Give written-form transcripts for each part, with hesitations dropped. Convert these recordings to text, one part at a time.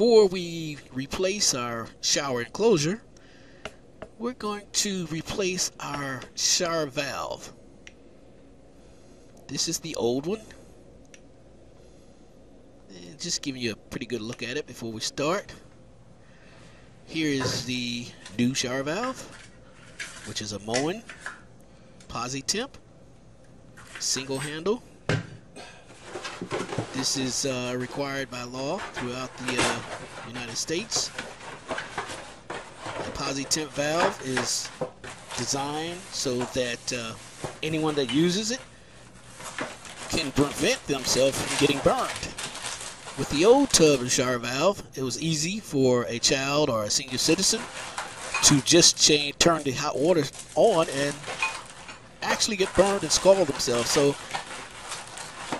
before we replace our shower enclosure, we're going to replace our shower valve. This is the old one. And just giving you a pretty good look at it before we start. Here is the new shower valve, which is a Moen Posi-Temp single handle. This is required by law throughout the United States. The Posi-Temp valve is designed so that anyone that uses it can prevent themselves from getting burned. With the old tub and shower valve, it was easy for a child or a senior citizen to just turn the hot water on and actually get burned and scald themselves. So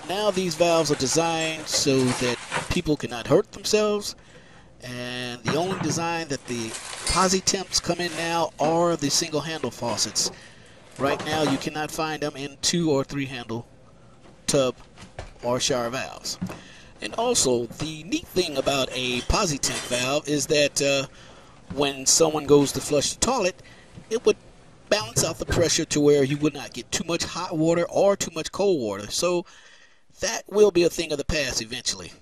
now these valves are designed so that people cannot hurt themselves, and the only design that the Posi-Temps come in now are the single handle faucets. Right now you cannot find them in 2 or 3 handle tub or shower valves. And also, the neat thing about a Posi-Temp valve is that when someone goes to flush the toilet, it would balance out the pressure to where you would not get too much hot water or too much cold water. So that will be a thing of the past eventually.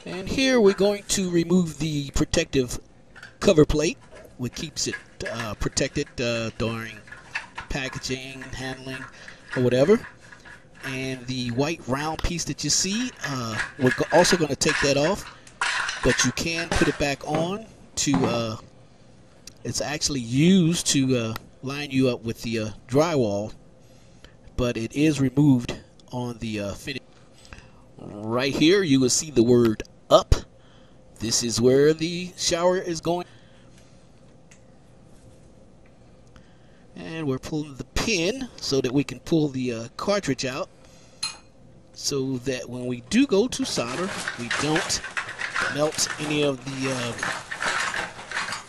And here we're going to remove the protective cover plate, which keeps it protected during packaging, handling, or whatever. And the white round piece that you see, we're also going to take that off, but you can put it back on to it's actually used to line you up with the drywall, but it is removed on the finish. Right here you will see the word up. This is where the shower is going. And we're pulling the pin so that we can pull the cartridge out, so that when we do go to solder, we don't melt any of the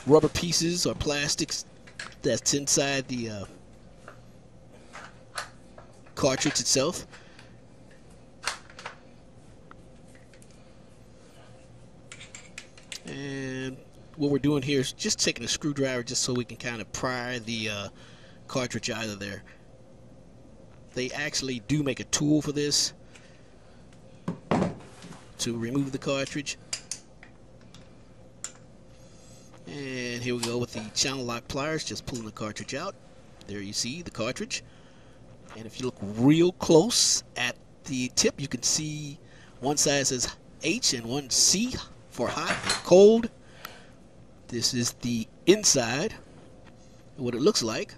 rubber pieces or plastics that's inside the cartridge itself. And what we're doing here is just taking a screwdriver just so we can kind of pry the cartridge out of there. They actually do make a tool for this to remove the cartridge. And here we go with the channel lock pliers, just pulling the cartridge out. There you see the cartridge. And if you look real close at the tip, you can see one side says H and one C for hot and cold. This is the inside, what it looks like.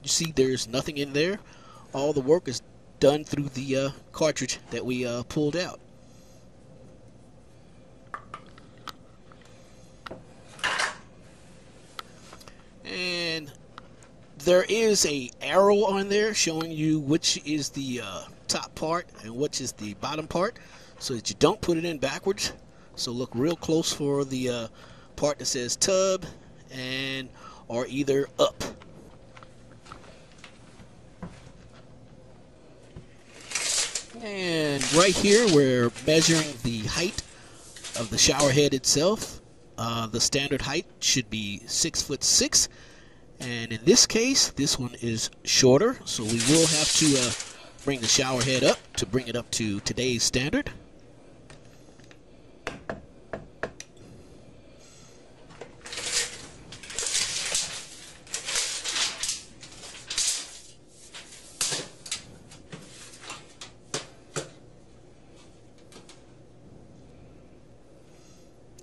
You see there's nothing in there. All the work is done through the cartridge that we pulled out. And there is a arrow on there showing you which is the top part and which is the bottom part, so that you don't put it in backwards. So look real close for the part that says tub and or either up. And right here we're measuring the height of the shower head itself. The standard height should be 6'6", and in this case this one is shorter, so we will have to bring the shower head up to bring it up to today's standard.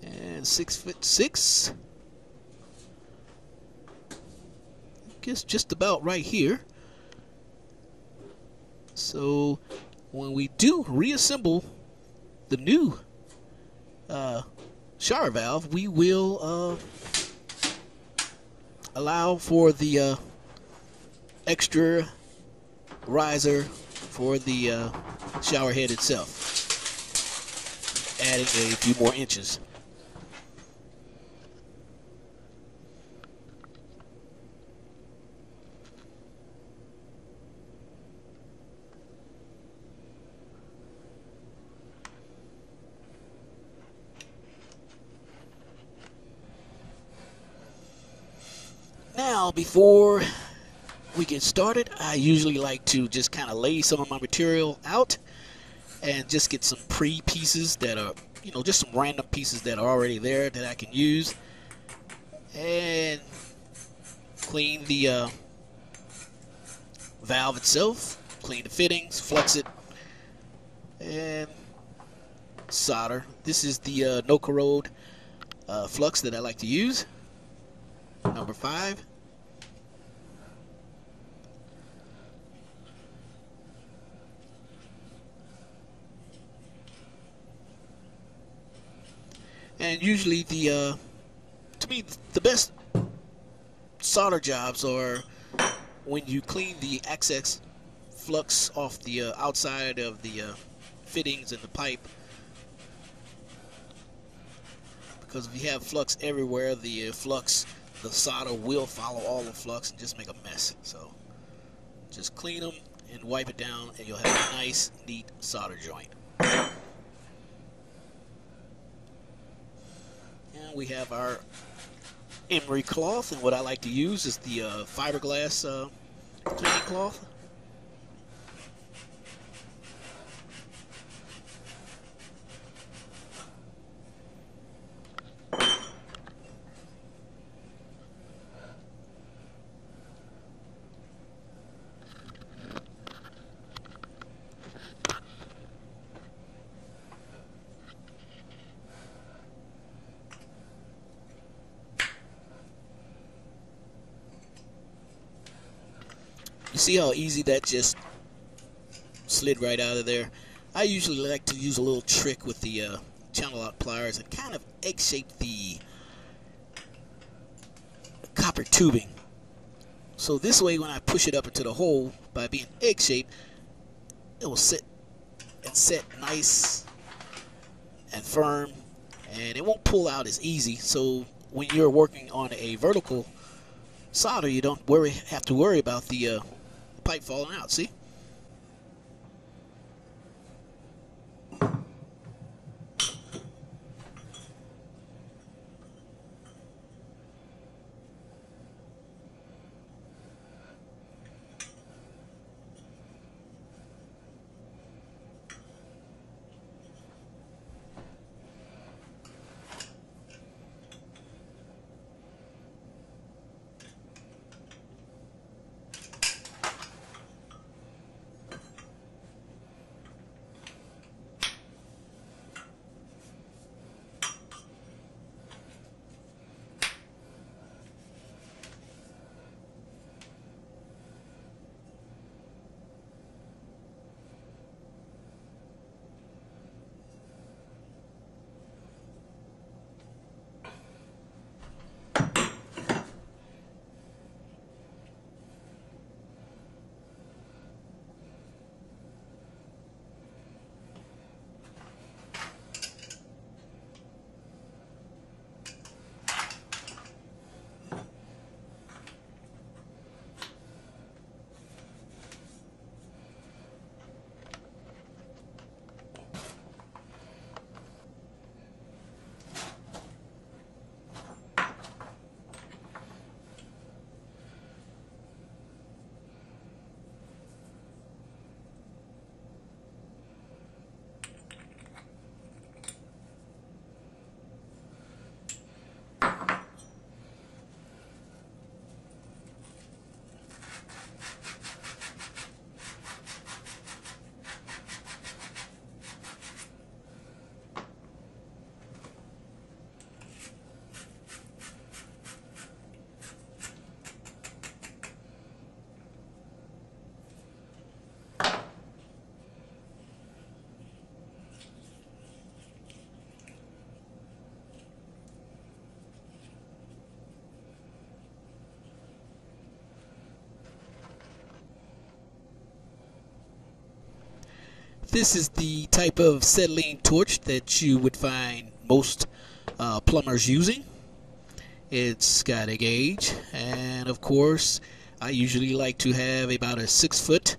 And 6'6", I guess just about right here. So when we do reassemble the new shower valve, we will allow for the extra riser for the shower head itself, adding a few more inches. Now before we get started, I usually like to just kind of lay some of my material out and just get some pre-pieces that are, just some random pieces that are already there that I can use, and clean the valve itself, clean the fittings, flux it, and solder. This is the no corrode flux that I like to use, number 5. And usually to me, the best solder jobs are when you clean the excess flux off the outside of the fittings and the pipe. Because if you have flux everywhere, the solder will follow all the flux and just make a mess. So just clean them and wipe it down, and you'll have a nice, neat solder joint. And we have our emery cloth, and what I like to use is the fiberglass cleaning cloth. You see how easy that just slid right out of there? I usually like to use a little trick with the channel lock pliers and kind of egg shape the copper tubing. So this way, when I push it up into the hole, by being egg shaped, it will sit and set nice and firm, and it won't pull out as easy. So when you're working on a vertical solder, you don't have to worry about the pipe falling out. See? This is the type of acetylene torch that you would find most plumbers using. It's got a gauge, and of course I usually like to have about a 6-foot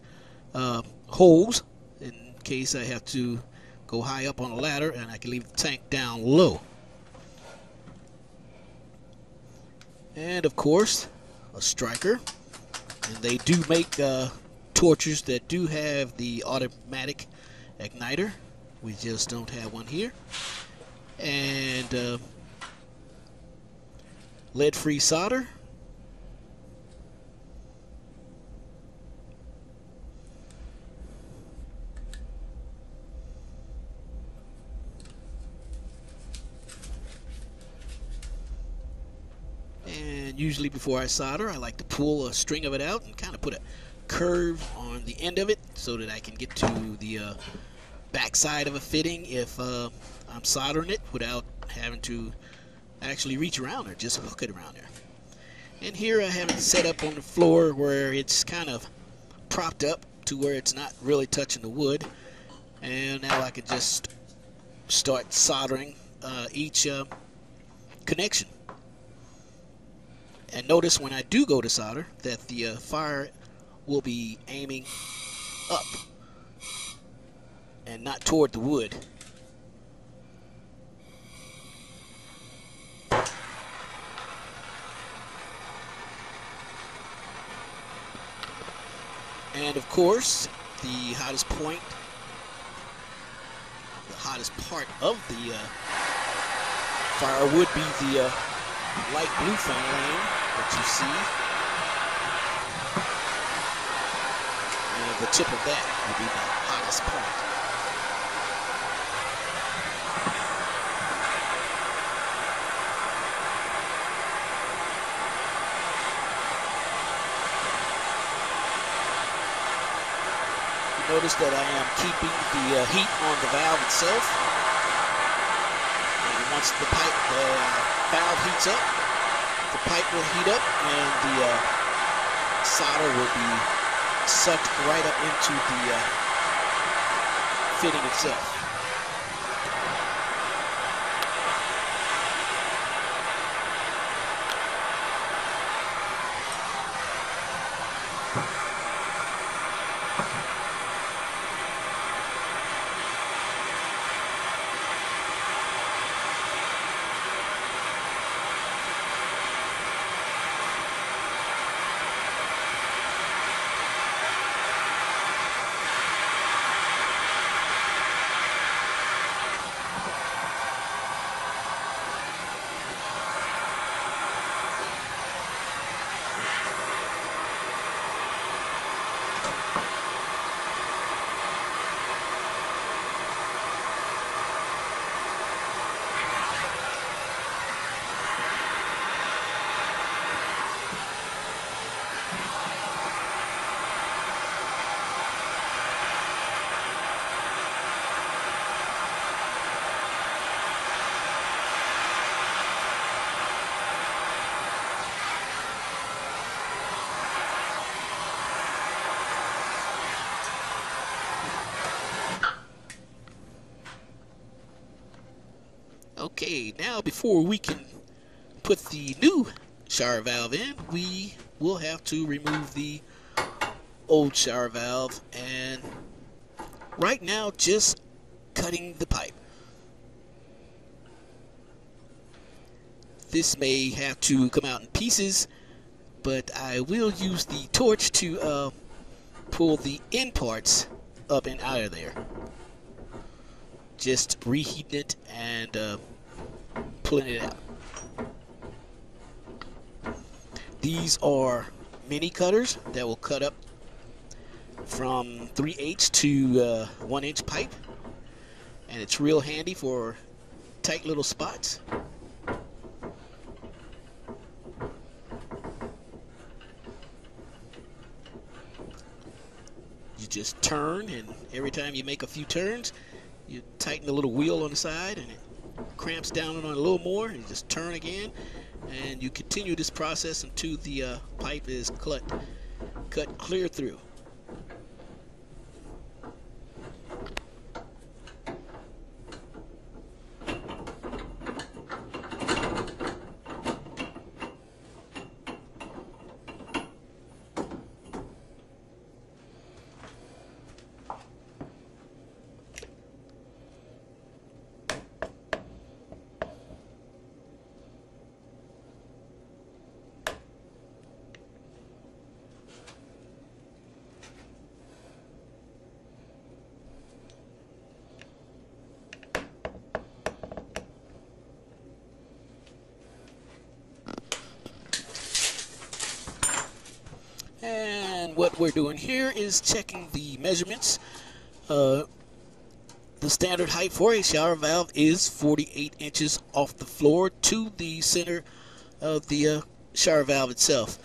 hose in case I have to go high up on a ladder, and I can leave the tank down low. And of course a striker, and they do make torches that do have the automatic igniter. We just don't have one here. And lead-free solder. And usually before I solder, I like to pull a string of it out and kind of put a curve on the end of it so that I can get to the back side of a fitting if I'm soldering it without having to actually reach around or just hook it around there. And here I have it set up on the floor where it's kind of propped up to where it's not really touching the wood. And now I can just start soldering each connection. And notice when I do go to solder that the fire will be aiming up and not toward the wood. And of course, the hottest point, the hottest part of the fire would be the light blue flame that you see. And the tip of that will be the hottest point. Notice that I am keeping the heat on the valve itself. And once the valve heats up, the pipe will heat up and the solder will be sucked right up into the fitting itself. Okay, now before we can put the new shower valve in, we will have to remove the old shower valve, and right now just cutting the pipe. This may have to come out in pieces, but I will use the torch to pull the end parts up and out of there. Just reheating it and pulling it out. These are mini cutters that will cut up from 3/8 to 1-inch pipe, and it's real handy for tight little spots. You just turn, and every time you make a few turns, you tighten the little wheel on the side and it cramps down on it a little more, and you just turn again, and you continue this process until the pipe is cut clear through. we're doing here is checking the measurements. The standard height for a shower valve is 48 inches off the floor to the center of the shower valve itself.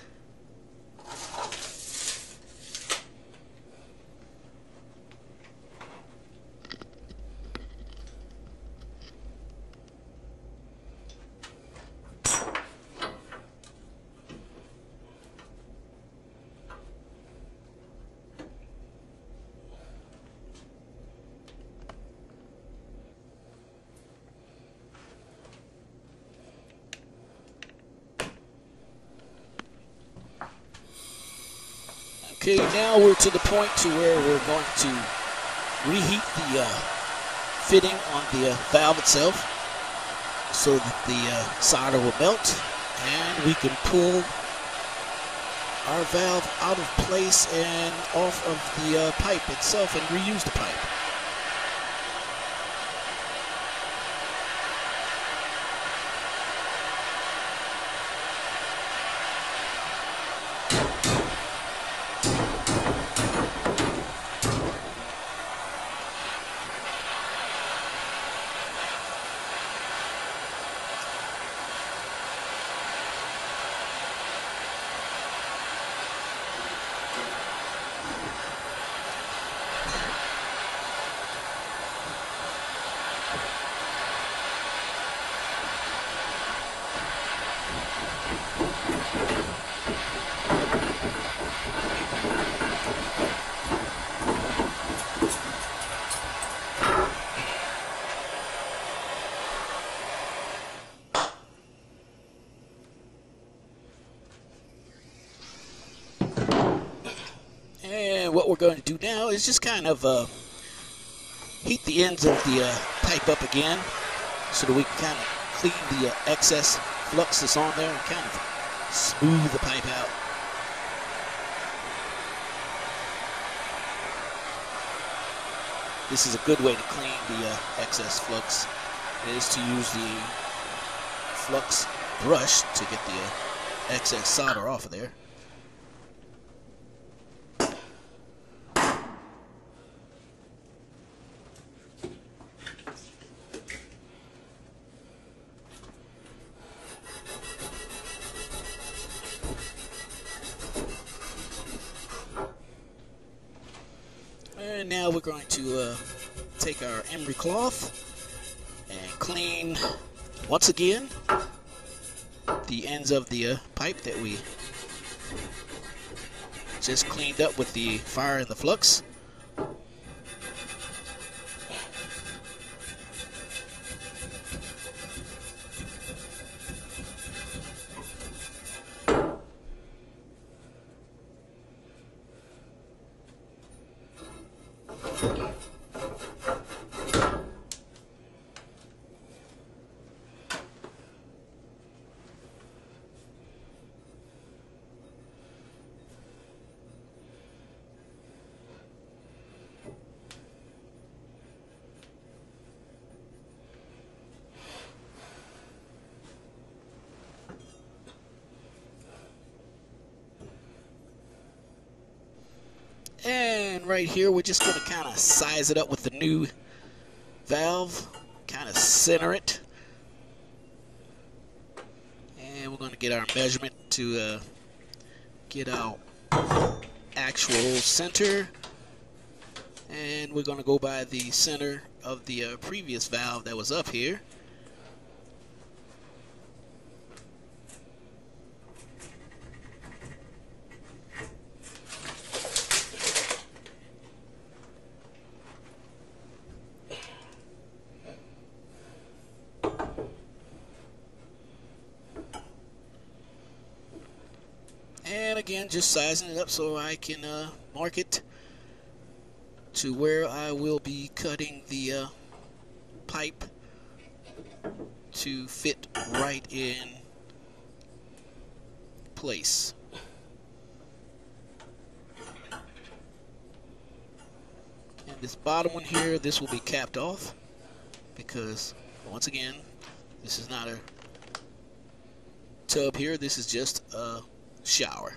Okay, now we're to the point to where we're going to reheat the fitting on the valve itself so that the solder will melt and we can pull our valve out of place and off of the pipe itself and reuse the pipe. And what we're going to do now is just kind of heat the ends of the pipe up again so that we can kind of clean the excess flux that's on there and kind of smooth the pipe out. This is a good way to clean the excess flux. It is to use the flux brush to get the excess solder off of there. And now we're going to take our emery cloth and clean once again the ends of the pipe that we just cleaned up with the fire and the flux. And right here, we're just going to kind of size it up with the new valve, kind of center it. And we're going to get our measurement to get our actual center. And we're going to go by the center of the previous valve that was up here. And again, just sizing it up so I can mark it to where I will be cutting the pipe to fit right in place. And this bottom one here, this will be capped off because, once again, this is not a tub here. This is just a shower.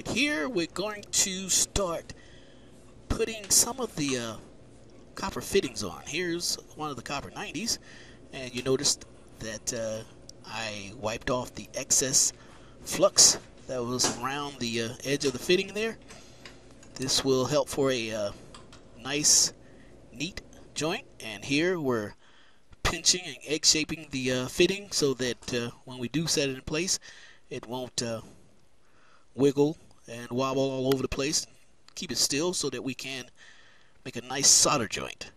here we're going to start putting some of the copper fittings on. Here's one of the copper 90s, and you noticed that I wiped off the excess flux that was around the edge of the fitting there. This will help for a nice, neat joint. And here we're pinching and egg shaping the fitting so that when we do set it in place, it won't wiggle and wobble all over the place. Keep it still so that we can make a nice solder joint.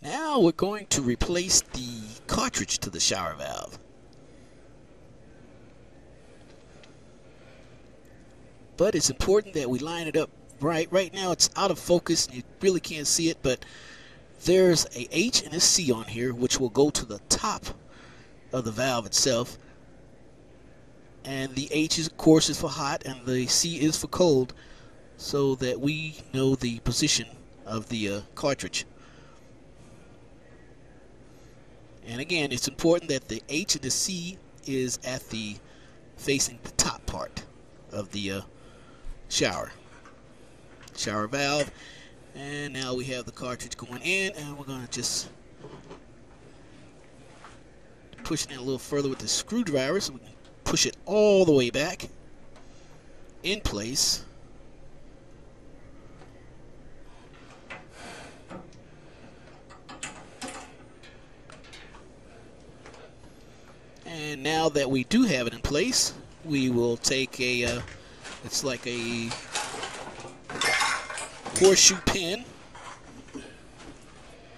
Now we're going to replace the cartridge to the shower valve. But it's important that we line it up right. Right now it's out of focus, you really can't see it, but there's a H and a C on here which will go to the top of the valve itself. And the H is, of course, is for hot and the C is for cold, so that we know the position of the cartridge. And again, it's important that the H and the C is at the facing the top part of the shower valve. And now we have the cartridge going in, and we're going to just push it in a little further with the screwdriver so we can push it all the way back in place. And now that we do have it in place, we will take a, it's like a horseshoe pin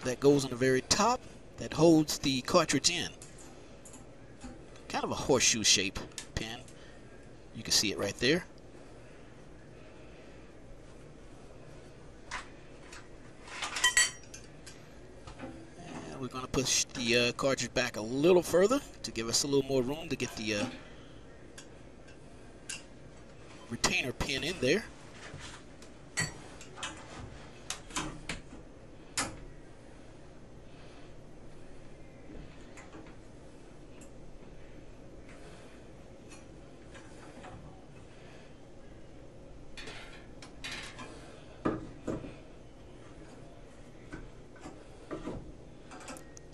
that goes on the very top that holds the cartridge in. Kind of a horseshoe shape pin. You can see it right there. We're going to push the cartridge back a little further to give us a little more room to get the retainer pin in there.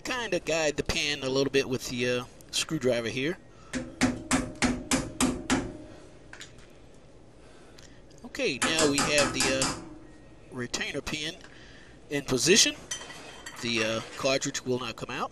Kind of guide the pin a little bit with the screwdriver here. Okay, now we have the retainer pin in position. The cartridge will not come out.